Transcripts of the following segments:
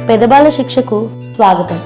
పెదబాల శిక్షకు స్వాగతం.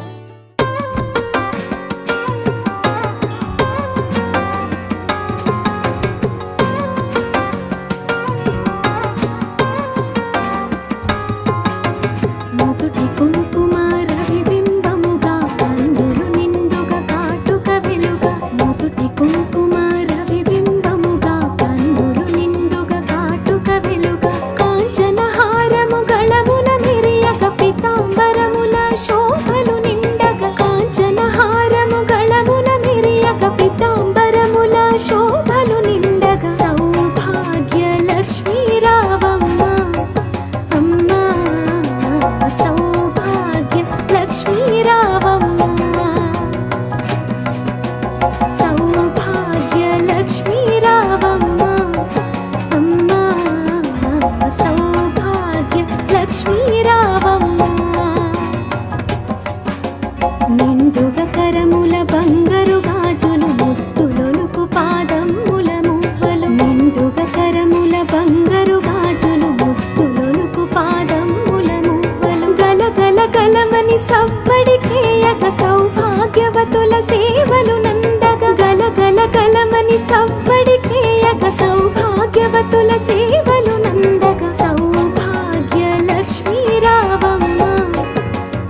సౌభాగ్యవతుల సేవలు నందగ గల గల గలమని సవ్వడి చేయగ సౌభాగ్యవతుల సేవలు నందగ సౌభాగ్య లక్ష్మీ రావమ్మ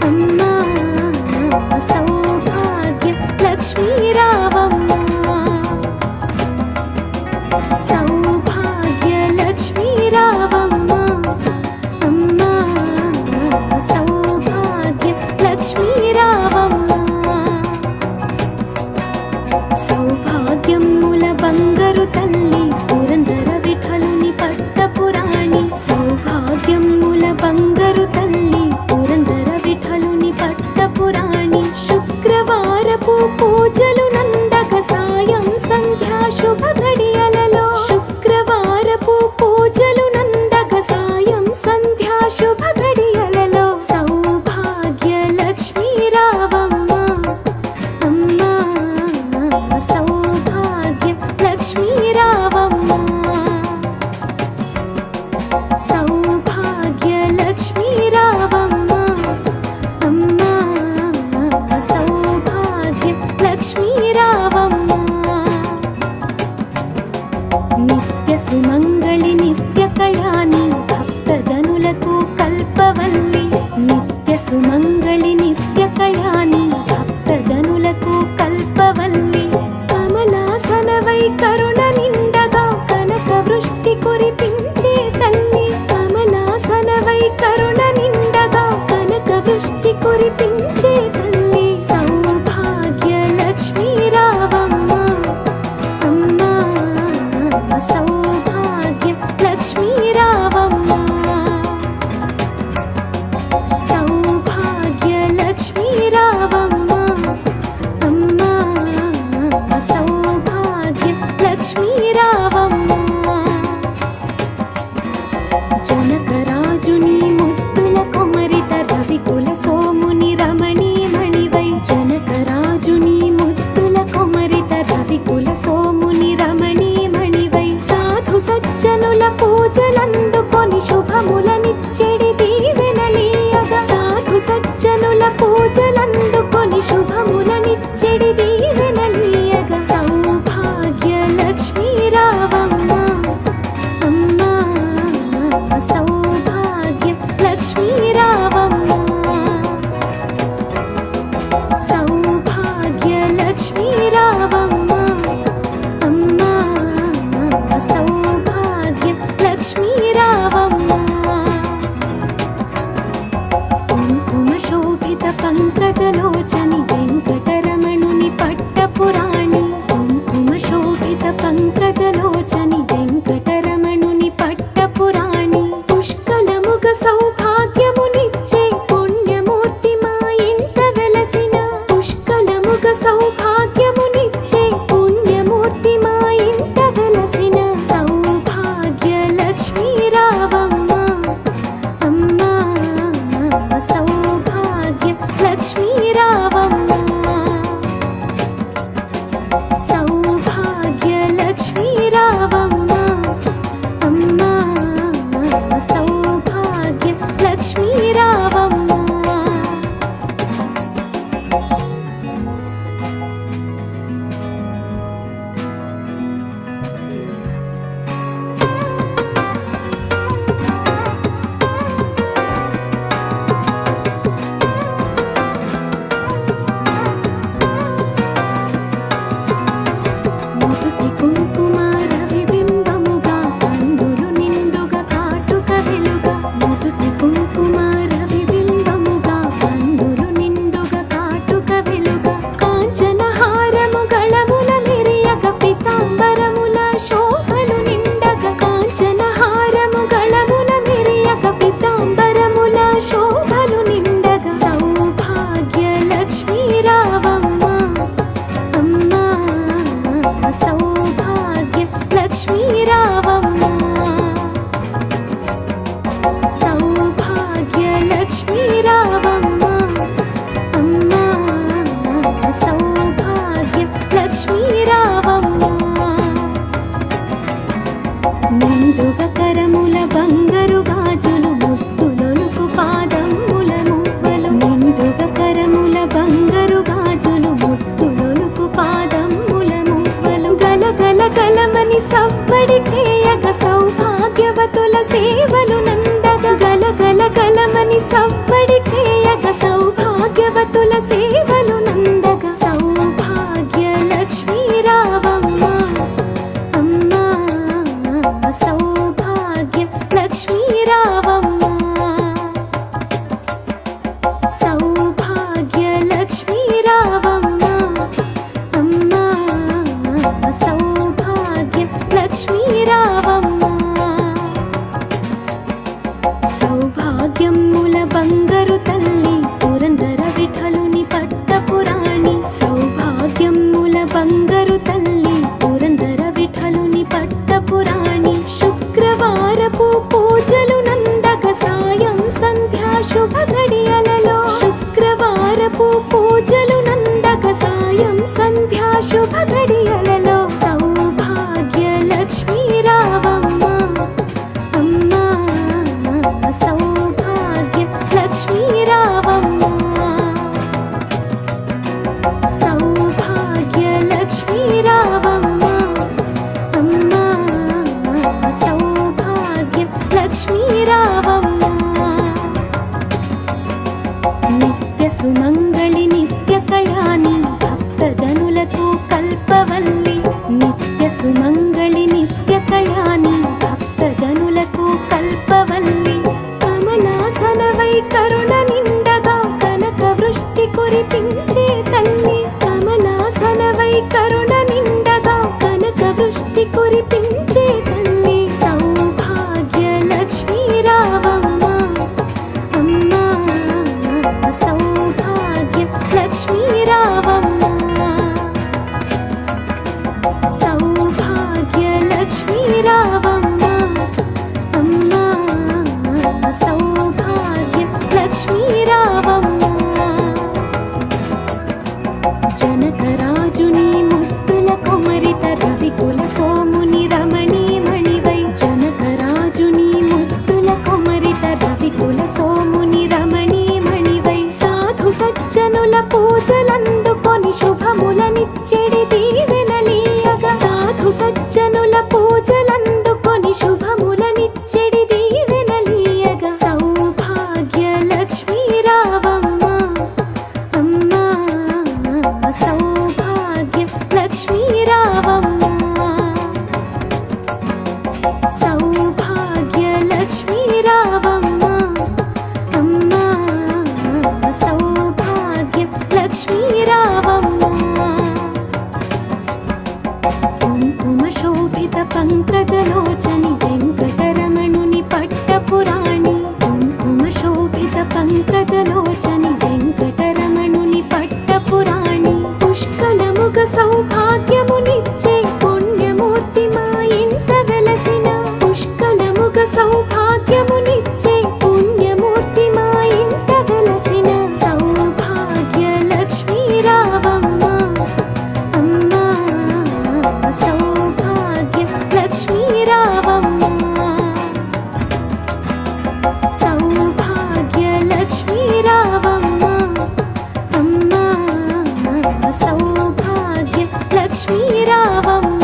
అమ్మ సౌభాగ్య లక్ష్మీ రావమ్మ సౌభాగ్య లక్ష్మీ రావమ్మ అమ్మ సౌభాగ్య లక్ష్మీ రావమ్మ సౌభాగ్యముల బంగారు తల్లి పురందర విఠలుని పట్టపురాణి సౌభాగ్యముల బంగారు తల్లి పురందర విఠలుని పట్టపురాణి శుక్రవారపు పూజలు నందక సాయం సంధ్యా శుభ గడియలలో శుక్రవారపు పూజలు నందక సాయం సంధ్యా శుభ గడియలలో సౌభాగ్య లక్ష్మీ రావమ్మ అమ్మ సౌభాగ్య లక్ష్మీ రావమ్మ సౌభాగ్య లక్ష్మీ రావమ్మ అమ్మ సౌభాగ్య లక్ష్మీ రావమ్మ నిత్య సుమంగళి నిత్య కళ్యాణి భక్త జనులకు కల్పవల్లి నిత్య సుమంగళి నిత్య కళ్యాణి భక్త జనులకు కల్పవల్లి కమలాసనవై కరుణ నిండగా కనక వృష్టి కురిపించే తల్లి కమలాసనవై కరుణ నిండగా కనక వృష్టి కురిపించే తల్లి సౌభాగ్య లక్ష్మీ రావమ్మ అమ్మ సౌభాగ్య లక్ష్మీ రావమ్మ సౌభాగ్య లక్ష్మీ రావమ్మ అమ్మ సౌభాగ్య లక్ష్మీ రావమ్మ జనకరాజుని ముద్దుల కుమరిత రవికుల సోముని రమణీ మణివై జనకరాజుని ముద్దుల కుమరిత రవికుల సోముని రమణీ మణివై సాధు సజ్జనుల పూజలందుకొని శుభములనిచ్చెడి దీవెనలీయగా సాధు సజ్జనుల పూజలందుకొని శుభములనిచ్చెడి దీవెనలీయగా సౌభాగ్య లక్ష్మీ రావమ్మ అమ్మ సౌభాగ్య లక్ష్మీ రావమ్మ సౌభాగ్య లక్ష్మీ రావమ్మ అమ్మ సౌభాగ్య లక్ష్మీ రావమ్మ కుంకుమ శోభిత పంకజలోచని వెంకటరమణుని పట్టపురాణి కుంకుమ శోభిత పంకజలోచని వెంకటరమణుని పట్టపురాణి పుష్కలముగ సౌభాగ్యమునిచ్చే పుణ్యమూర్తి మా ఇంట వెలసిన పుష్కలముగ సౌభాగ్యమునిచ్చే పుణ్యమూర్తి మా ఇంట వెలసిన సౌభాగ్య లక్ష్మీ రావమ్మ అమ్మ సౌభాగ్య లక్ష్మీ రావమ్మ సౌభాగ్య లక్ష్మీ రావమ్మ అమ్మ సౌభాగ్య సుమంగళి నిత్య కళ్యాణి భక్త జనులకు కల్పవల్లి నిత్య సుమంగళి నిత్య కళ్యాణి భక్త జనులకు కల్పవల్లి కమలాసనవై కరుణ నిండగా కనక వృష్టి కురిపించే తల్లి కమలాసనవై కరుణ నిండగా కనక వృష్టి కురిపించే తల్లి సౌభాగ్య లక్ష్మీ రావమ్మ అమ్మా సౌభాగ్య లక్ష్మీ రావమ్మ సౌభాగ్య లక్ష్మీ రావమ్మ అమ్మా సౌభాగ్య లక్ష్మీ రావమ్మ జనకరాజుని ముత్తుల కొమరిత రవికుల సోముని రమణీ మణివై జనకరాజుని ముత్తుల కొమరిత రవికుల సోముని రమణీ మణివై సాధు సజ్జనుల పూజలందుకొని శుభములనిచ్చెడి దీవెనలీయగా సాధు సజ్జనుల పూజలందుకొని శుభములనిచ్చెడి దీవెనలీయగా సౌభాగ్య లక్ష్మీ రావమ్మ అమ్మా సౌభాగ్య లక్ష్మీ రావమ్మ సౌభాగ్య లక్ష్మీ రావమ్మ అమ్మా సౌభాగ్య లక్ష్మీ రావమ్మ కుంకుమ శోభిత పంకజలోచని వెంకటరమణుని పట్టపురాణి కుంకుమ శోభిత పంకజలోచని వెంకటరమణుని పట్టపురాణి పుష్కలముగ సౌభాగ్యమునిచ్చే పుణ్యమూర్తి మా ఇంట వెలసిన పుష్కలముగ సౌభాగ్యమునిచ్చే పుణ్యమూర్తి మా ఇంట వెలసిన సౌభాగ్య లక్ష్మీ రావమ్మ అమ్మా సౌభాగ్య లక్ష్మీ రావమ్మ సౌభాగ్య లక్ష్మీ రావమ్మ అమ్మా సౌభాగ్య లక్ష్మీ రావమ్మ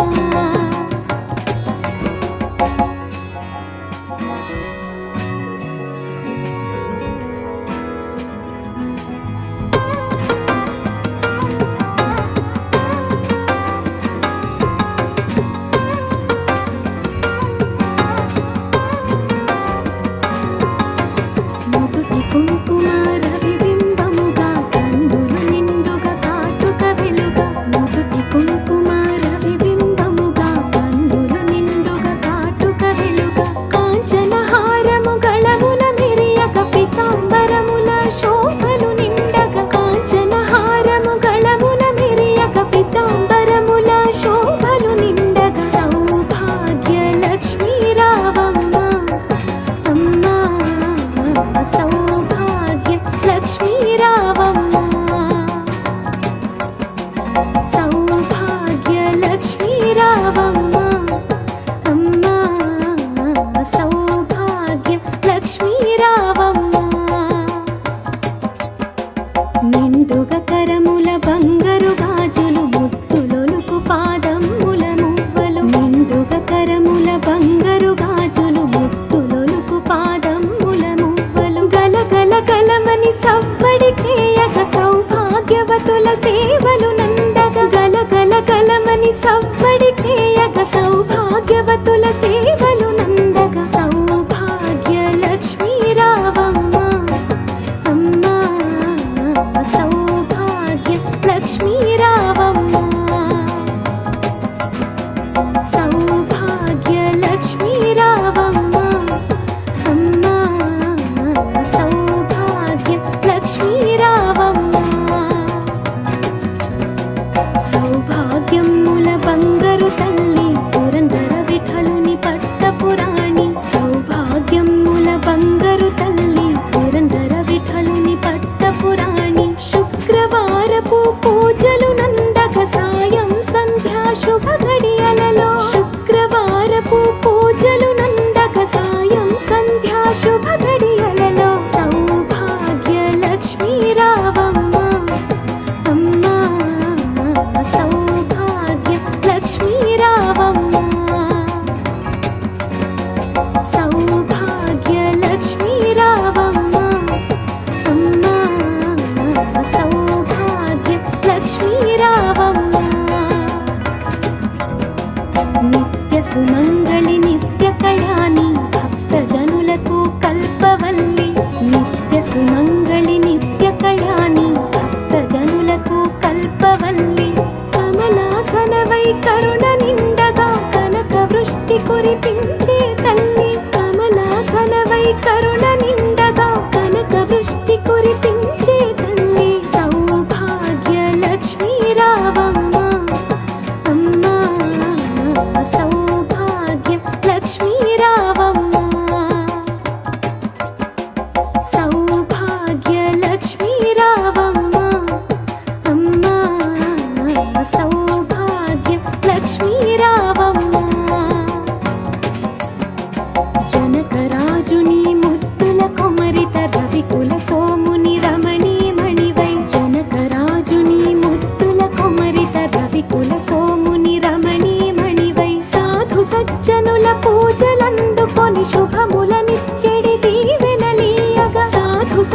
నుదుటి కుంకుమ రవిబింబముగా కందులు నిండుగా కాటుక వెలుగా నుదుటి కుంకుమ రవిబింబముగా కందులు నిండుగా కాటుక వెలుగా కాంచన హారము గళమున మెరియక పీతాంబరముల శోభలు నిండగా కాంచన హారము గళమున మెరియక పీతాంబరముల శోభలు నిండగా సౌభాగ్య లక్ష్మీ రావమ్మ అమ్మా సౌభాగ్య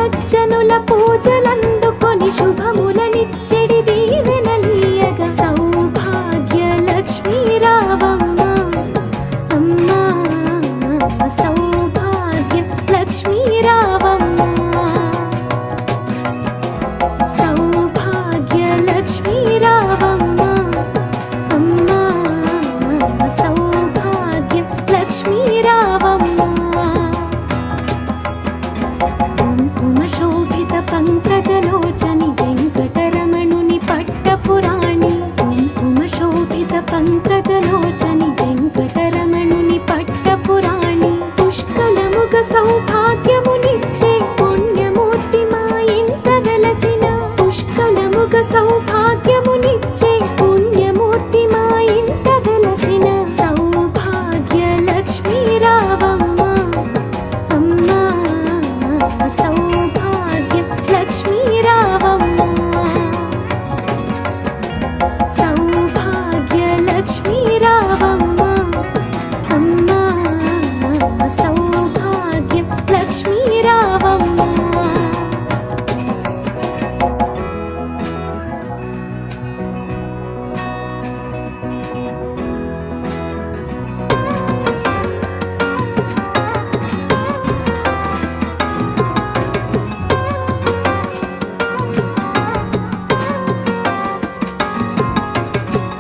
సజ్జనుల పూజలందుకొని శుభములనిచ్చెడి దీవెనలీయగ సౌభాగ్య లక్ష్మీ రావమ్మ అమ్మా సౌభాగ్య లక్ష్మీ రావమ్మ సౌభాగ్య లక్ష్మీ రావమ్మ అమ్మా సౌభాగ్య లక్ష్మీ రావమ్మ కుంకుమ శోభిత పంకజలోచని వెంకటరమణుని పట్టపురాణి కుంకుమ శోభిత పంకజలోచని వెంకటరమణుని పట్టపురాణి పుష్కలముగ సౌభాగ్యమునిచ్చే పుణ్యమూర్తి మా ఇంట వెలసిన పుష్కలముగ సౌభాగ్యమునిచ్చే పుణ్యమూర్తి మా ఇంట వెలసిన సౌభాగ్య లక్ష్మీ రావమ్మ అమ్మా సౌభాగ్య లక్ష్మీ రావమ్మ సౌభాగ్య లక్ష్మీ రావమ్మ అమ్మా సౌభాగ్య లక్ష్మీ రావమ్మ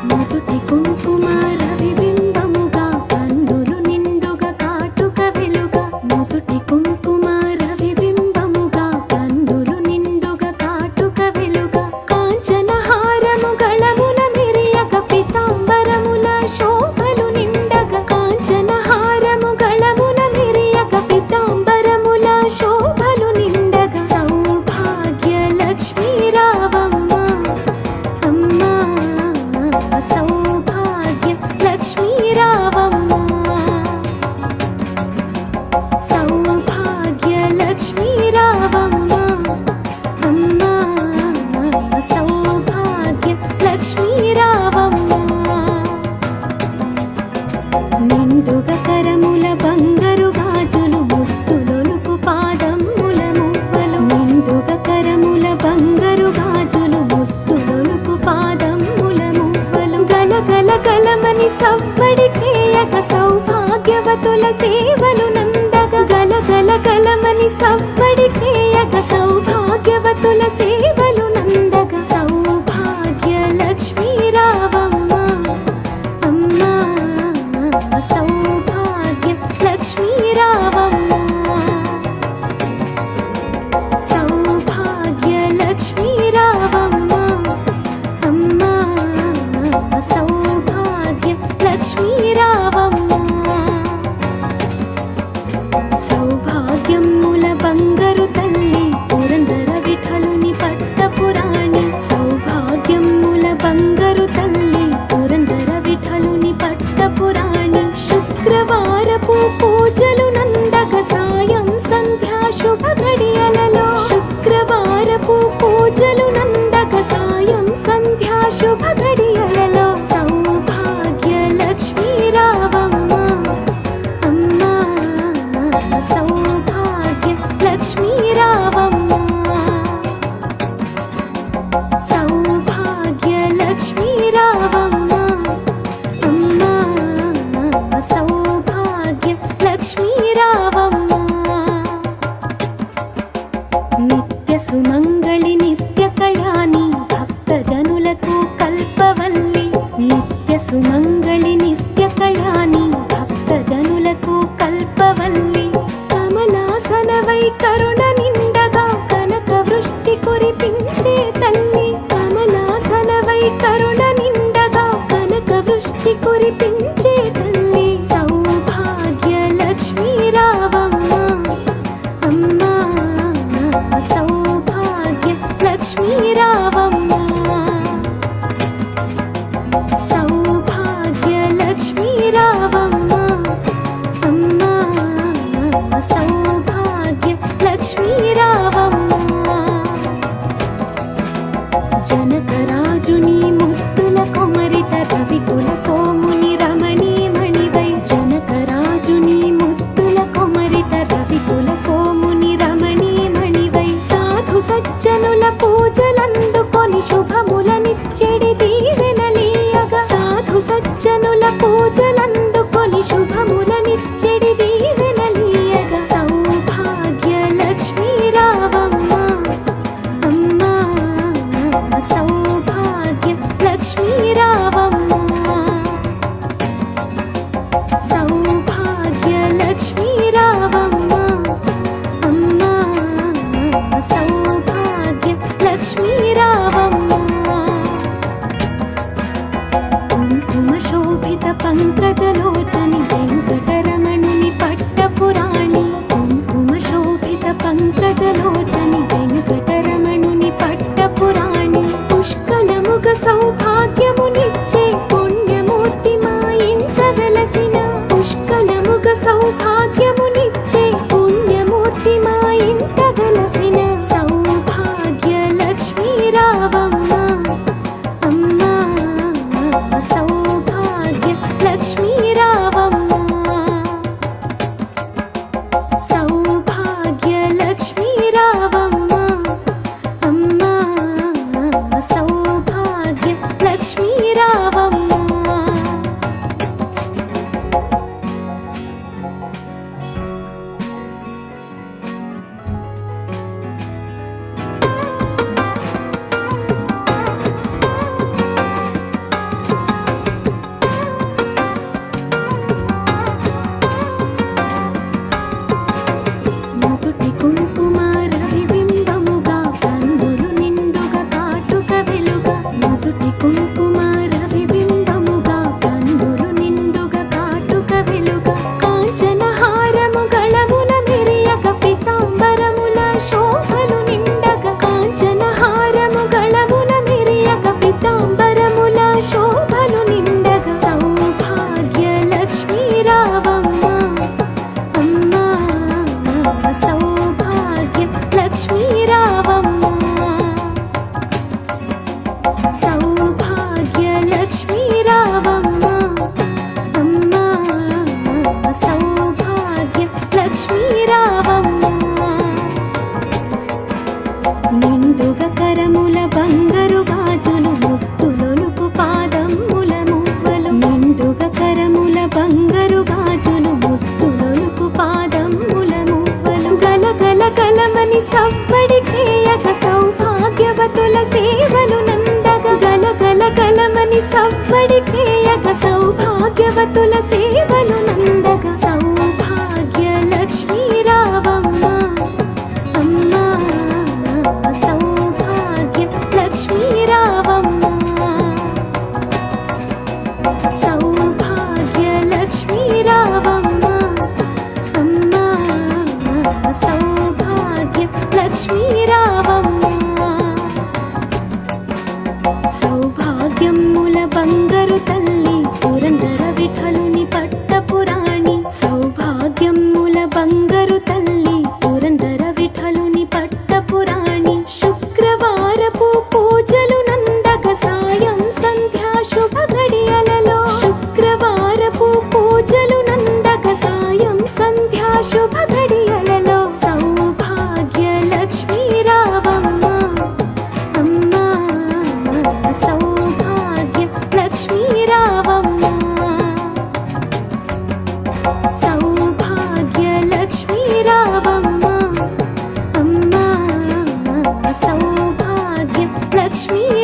నుదుటి కుంకుమ రవిబింబముగా కన్నులు నిండుగా కాటుక వెలుగా నుదుటి కుంకుమ రవిబింబముగా కన్నులు నిండుగా కాటుక వెలుగా కాంచన హారము గళమున మెరియగ పితాంబరముల శోభలు నిండగా కాంచన హారము గళమున మెరియగ పితాంబరముల శోభలు నిండగా సౌభాగ్య లక్ష్మీ రావమ్మ అమ్మా సౌభాగ్య లక్ష్మీ రావమ్మ సౌభాగ్య లక్ష్మీ రావమ్మ అమ్మా సౌభాగ్య లక్ష్మీ రావమ్మ నిండుగ కరముల బంగారు గాజులు ముత్తులొలుకు పాదముల మువ్వలు నిండుగ కరముల బంగారు గాజులు ముత్తులొలుకు పాదముల మువ్వలు గలగల గలమని సవ్వడి చేయగ సౌభాగ్యవతుల సేవలు నందగ గలగల గలమని సవ్వడి చేయగ సౌభాగ్యవతుల సేవలు నందగ సౌభాగ్య లక్ష్మీ రావమ్మ అమ్మా సౌభాగ్య లక్ష్మీ రావమ్మ సౌభాగ్య లక్ష్మీ రావమ్మ అమ్మా సౌభాగ్య లక్ష్మీ రావమ్మ సౌభాగ్యముల బంగారు తల్లి పురందర విఠలుని పట్టపురాణి సౌభాగ్యముల బంగారు తల్లి పురందర విఠలుని పట్టపురాణి శుక్రవారపు పూజలు నందగ సాయం సంధ్యా శుభ గడియలలో శుక్రవారపు పూజలు నందగ సాయం సంధ్యా శుభ గడియలలో సౌభాగ్య లక్ష్మీ రావమ్మ అమ్మా సౌభాగ్య లక్ష్మీ రావమ్మ సౌభాగ్య లక్ష్మీ రావమ్మ అమ్మా సౌభాగ్య లక్ష్మీ రావమ్మ నిత్య సుమంగళి నిత్య కళ్యాణి భక్త జనులకు కల్పవల్లి నిత్య సుమంగళి నిత్య కళ్యాణి భక్త జనులకు కల్పవల్లి కమలాసనవై కరుణ నిండగా కనక వృష్టి కురిపించే తల్లి కమలాసనవై కరుణ నిండగా కనక వృష్టి కురిపించే తల్లి సౌభాగ్య లక్ష్మీ రావమ్మ అమ్మా సౌభాగ్య లక్ష్మీ రావమ్మ సౌభాగ్య లక్ష్మీ రావమ్మ అమ్మా సౌభాగ్య లక్ష్మీ రావమ్మ జనకరాజుని ముత్తుల కొమరిట రవికుల సోముని రమణీ మణివై జనకరాజుని ముత్తుల కొమరిట రవికుల సోముని రమణీ మణివై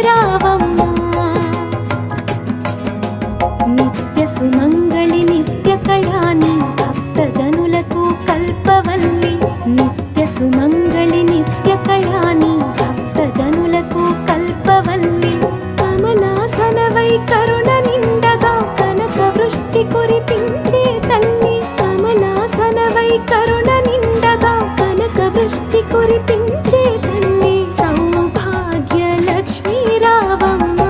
రావమ్మ. నిత్య సుమంగళి నిత్య కళ్యాణి భక్త జనులకు కల్పవల్లి. నిత్య సుమంగళి నిత్య కళ్యాణి భక్త జనులకు కల్పవల్లి. కమలాసనవై కరుణ నిండగా కనక వృష్టి కురిపించే తల్లి. కమలాసనవై కరుణ నిండగా కనక వృష్టి కురిపించే తల్లి. సౌభాగ్య లక్ష్మీ రావమ్మ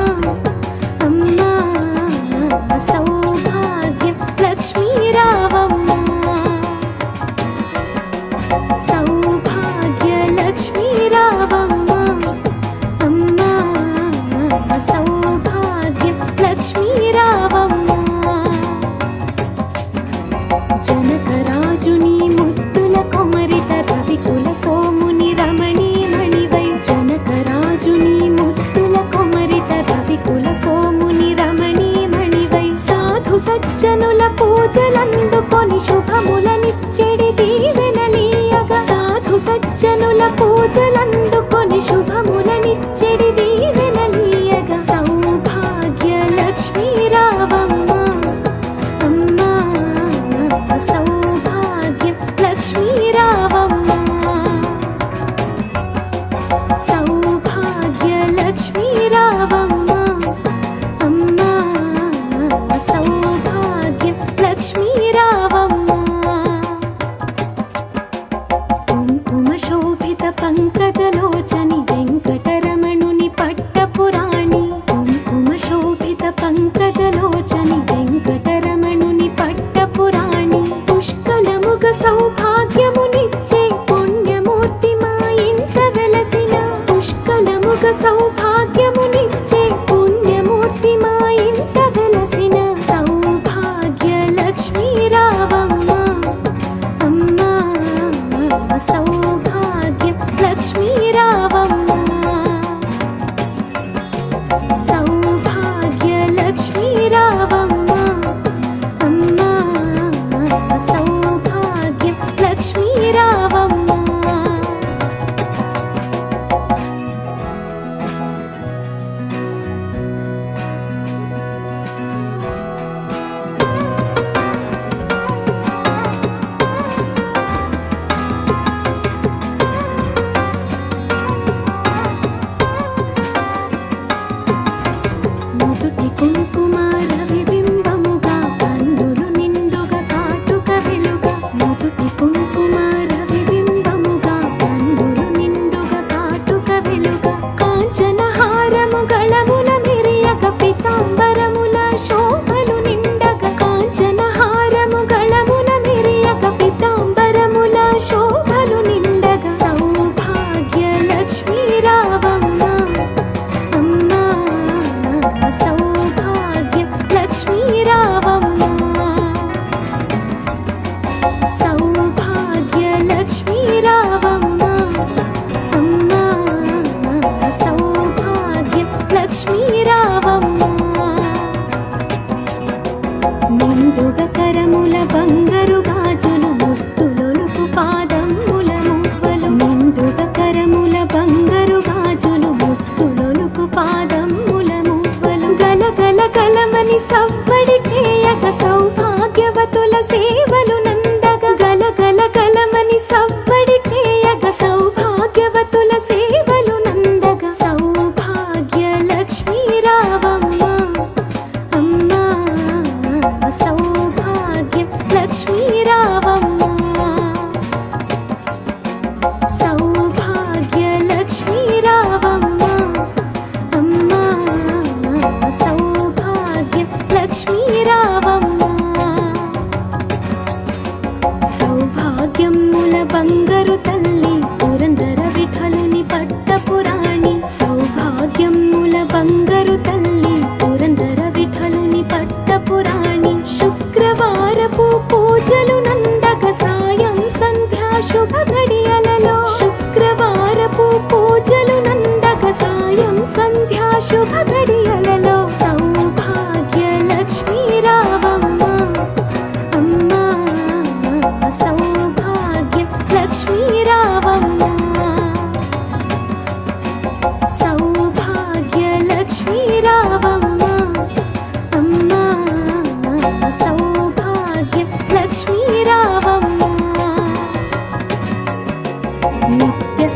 అమ్మా. సౌభాగ్య లక్ష్మీ రావమ్మ. సౌభాగ్య లక్ష్మీ రావమ్మ అమ్మా. సౌభాగ్య లక్ష్మీ రావమ్మ. జనకరాజుని ముద్దుల కొమరిత రవికుల సోముని రమణీమణివై. జనకరాజుని ముద్దుల కొమరిత రవికుల సోముని రమణీమణివై. సాధు సజ్జనుల పూజలందుకొని శుభములనిచ్చెడి దీవెనలీయగా. సాధు సజ్జనుల పూజలందుకొని శుభములనిచ్చెడి దీవెనలీయగా. సౌభాగ్య లక్ష్మీ రావమ్మ అమ్మా. సౌభాగ్య లక్ష్మీ రావమ్మ. సౌభాగ్య లక్ష్మీ రావమ్మ అమ్మా. సౌభాగ్య లక్ష్మీ రావమ్మ. కుంకుమ శోభిత పంకజలోచని వెంకటరమణుని పట్టపురాణి. కుంకుమ శోభిత పంకజలోచని వెంకటరమణుని పట్టపురాణి. పుష్కలముగ సౌభాగ్యమునిచ్చే పుణ్యమూర్తి మా ఇంట వెలసిన. పుష్కలముగ సౌభాగ్యమునిచ్చే పుణ్యమూర్తి మా ఇంట వెలసిన. సౌభాగ్య లక్ష్మీ రావమ్మ అమ్మా. సౌభాగ్య లక్ష్మీ రావమ్మ. సౌభాగ్య లక్ష్మీ రావమ్మ అమ్మా. సౌభాగ్య లక్ష్మీ రావమ్మ. నుదుటి కుంకుమ రవిబింబముగా కన్నులు నిండుగా కాటుక వెలుగా. నుదుటి కుంకుమ రవిబింబముగా కన్నులు నిండుగా కాటుక వెలుగా. కాంచన హారము గళముల మెరియగ పీతాంబరముల శోభలు నిండగా. కాంచన హారము గళముల మెరియగ పీతాంబరముల శోభలు నిండగా. సౌభాగ్య లక్ష్మీ రావమ్మ అమ్మా. సౌభాగ్య లక్ష్మీ రావమ్మ. సౌభాగ్య లక్ష్మీ రావమ్మ అమ్మా. సౌభాగ్య లక్ష్మీ రావమ్మ. నిండుగా కరముల బంగారు గాజులు ముద్దులొలుకు పాదముల మువ్వలు. నిండుగా కరముల బంగారు గాజులు ముద్దులొలుకు పాదముల మువ్వలు. గలగల గలమని సవ్వడి చేయక సౌభాగ్యవతుల సేవలు నందగ. గలగల గలమని సవ్వడి చేయక సౌభాగ్యవతుల సేవలు నందగ. సౌభాగ్య లక్ష్మీ రావమ్మ అమ్మా. సౌభాగ్య లక్ష్మీ రావమ్మ. సౌభాగ్య లక్ష్మీ రావమ్మ అమ్మా. సౌభాగ్య లక్ష్మీ రావమ్మ. సౌభాగ్యముల బంగారు తల్లి పురందర విఠలు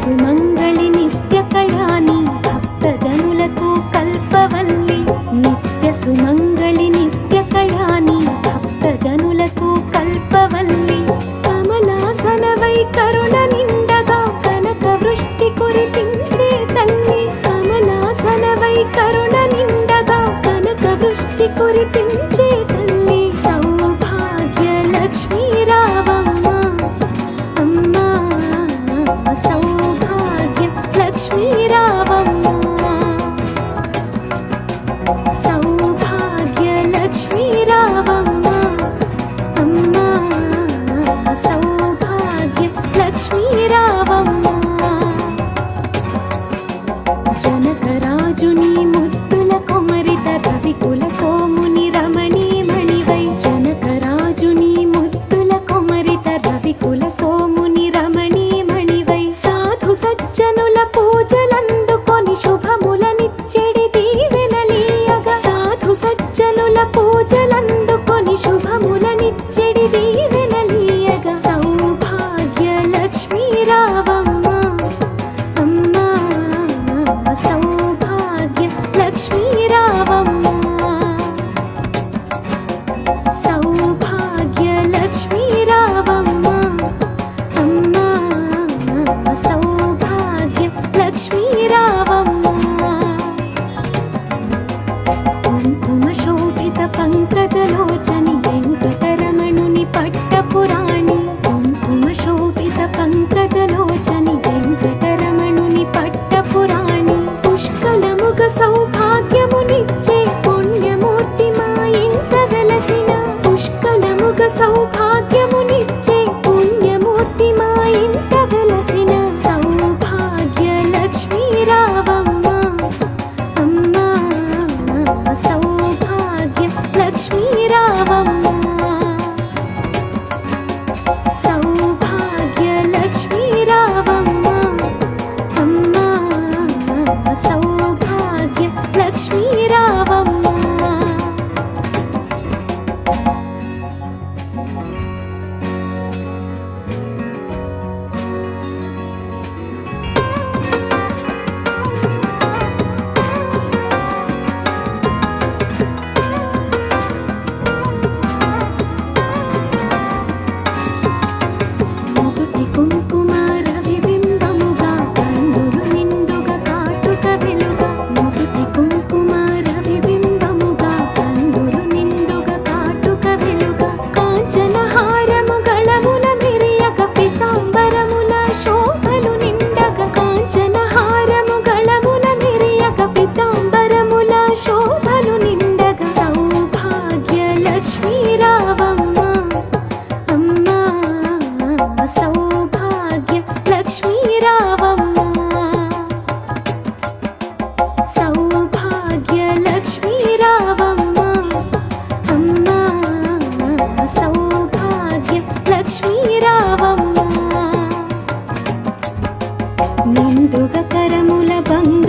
సుమంగళి నిత్య కళ్యాణి భక్త జనులకు కల్పవల్లి నిత్య సుమంగళి నిత్య కళ్యాణి భక్త జనులకు కల్పవల్లి కమలాసనవై కరుణ నిండగా కనక వృష్టి కురిపించే తల్లి కమలాసనవై కరుణ నిండగా కనక వృష్టి కురిపించే తల్లి సౌభాగ్య లక్ష్మీ రావమ్మ అమ్మా సౌభాగ్య లక్ష్మీ రావమ్మ సౌభాగ్య లక్ష్మీ రావమ్మ అమ్మా సౌభాగ్య లక్ష్మీ రావమ్మ జనకరాజుని ముద్దుల కొమరిట రవికుల సోముని రమణీమణివై జనకరాజుని ముద్దుల కొమరిట రవికుల సోముని రమణీమణివై సాధు సజ్జనుల పూజలందుకొని శుభములనిచ్చెడి దీవెనలీయగా సాధు సజ్జనుల పూజలందుకొని శుభములనిచ్చెడి దీవెనలీయగా సౌభాగ్య లక్ష్మీ రావమ్మ అమ్మా సౌభాగ్య లక్ష్మీ రావమ్మ సౌభాగ్య లక్ష్మీ రావమ్మ అమ్మా సౌభాగ్య లక్ష్మీ రావమ్మ కుంకుమ శోభిత పంకజలోచని వెంకటరమణుని పట్టపురాణి కుంకుమ శోభిత పంకజలోచని వెంకటరమణుని పట్టపురాణి పుష్కలముగ సౌభాగ్యమునిచ్చే పుణ్యమూర్తి మా ఇంట వెలసిన పుష్కలముగ సౌభాగ్యమునిచ్చే పుణ్యమూర్తి మా ఇంట వెలసిన సౌభాగ్య లక్ష్మీ రావమ్మ అమ్మా సౌభాగ్య లక్ష్మీ రావమ్మ సౌభాగ్య లక్ష్మీ రావమ్మ అమ్మా సౌభాగ్య లక్ష్మీ రావమ్మ మొదటి కుంకుమ రవిబింబముగా కందులు నిండుగా కాటుక వెలుగా మొదటి కుంకుమ రవిబింబముగా కందులు నిండుగా కాటుక వెలుగా కాంచన హారము గళముల మిరియక పీతాంబరముల శోభలు నిండగా కాంచన హారము గళముల మిరియక పీతాంబరముల శోభలు నిండగా సౌభాగ్య లక్ష్మీ రావమ్మ అమ్మా సౌభాగ్య లక్ష్మీ రావమ్మ సౌభాగ్య లక్ష్మీ రావమ్మ అమ్మా సౌభాగ్య లక్ష్మీ రావమ్మ నిండుగ కరముల బంగారు